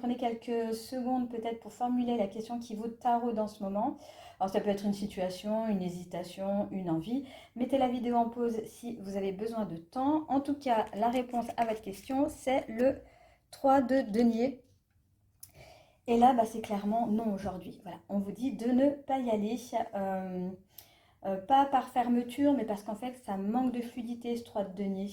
prenez quelques secondes peut-être pour formuler la question qui vous taraude en ce moment. Alors ça peut être une situation, une hésitation, une envie. Mettez la vidéo en pause si vous avez besoin de temps. En tout cas, la réponse à votre question, c'est le 3 de denier. Et là, bah, c'est clairement non aujourd'hui. Voilà, on vous dit de ne pas y aller. Pas par fermeture, mais parce qu'en fait, ça manque de fluidité, ce 3 de denier.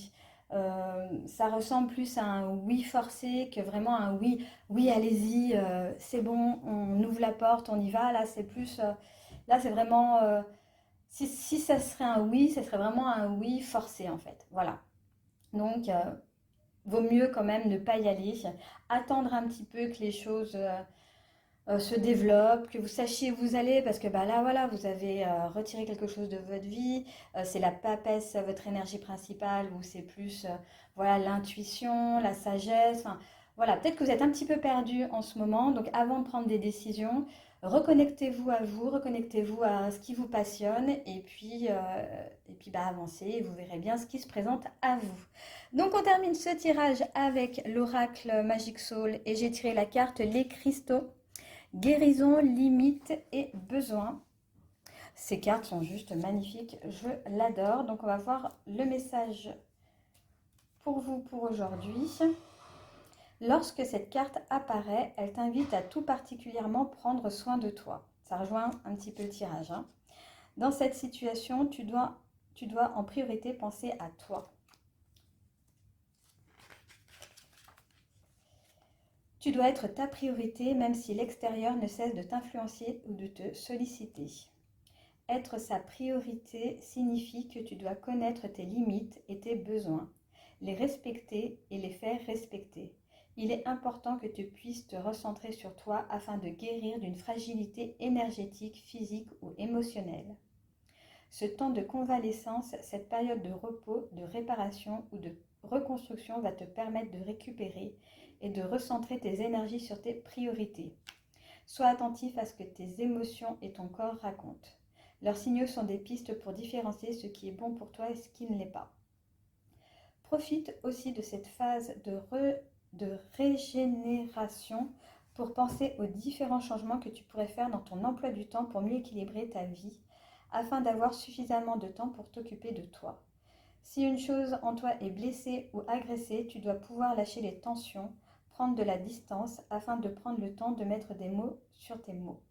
Ça ressemble plus à un oui forcé que vraiment un oui, oui, allez-y, c'est bon, on ouvre la porte, on y va. Là, c'est plus, là, c'est vraiment, si ça serait un oui, ça serait vraiment un oui forcé en fait. Voilà. Donc, vaut mieux quand même ne pas y aller, attendre un petit peu que les choses se développe, que vous sachiez où vous allez, parce que bah, là, voilà, vous avez retiré quelque chose de votre vie, c'est la papesse, votre énergie principale, ou c'est plus voilà, l'intuition, la sagesse, enfin, voilà, peut-être que vous êtes un petit peu perdu en ce moment, donc avant de prendre des décisions, reconnectez-vous, reconnectez-vous à ce qui vous passionne, et puis bah, avancez, et vous verrez bien ce qui se présente à vous. Donc on termine ce tirage avec l'oracle Magic Soul, et j'ai tiré la carte Les Cristaux. Guérison, limite et besoin. Ces cartes sont juste magnifiques, je l'adore. Donc on va voir le message pour vous pour aujourd'hui. Lorsque cette carte apparaît, elle t'invite à tout particulièrement prendre soin de toi. Ça rejoint un petit peu le tirage, hein. Dans cette situation, tu dois en priorité penser à toi. Tu dois être ta priorité même si l'extérieur ne cesse de t'influencer ou de te solliciter. Être sa priorité signifie que tu dois connaître tes limites et tes besoins, les respecter et les faire respecter. Il est important que tu puisses te recentrer sur toi afin de guérir d'une fragilité énergétique, physique ou émotionnelle. Ce temps de convalescence, cette période de repos, de réparation ou de reconstruction va te permettre de récupérer et de recentrer tes énergies sur tes priorités. Sois attentif à ce que tes émotions et ton corps racontent. Leurs signaux sont des pistes pour différencier ce qui est bon pour toi et ce qui ne l'est pas. Profite aussi de cette phase de régénération pour penser aux différents changements que tu pourrais faire dans ton emploi du temps pour mieux équilibrer ta vie, afin d'avoir suffisamment de temps pour t'occuper de toi. Si une chose en toi est blessée ou agressée, tu dois pouvoir lâcher les tensions, prendre de la distance afin de prendre le temps de mettre des mots sur tes mots.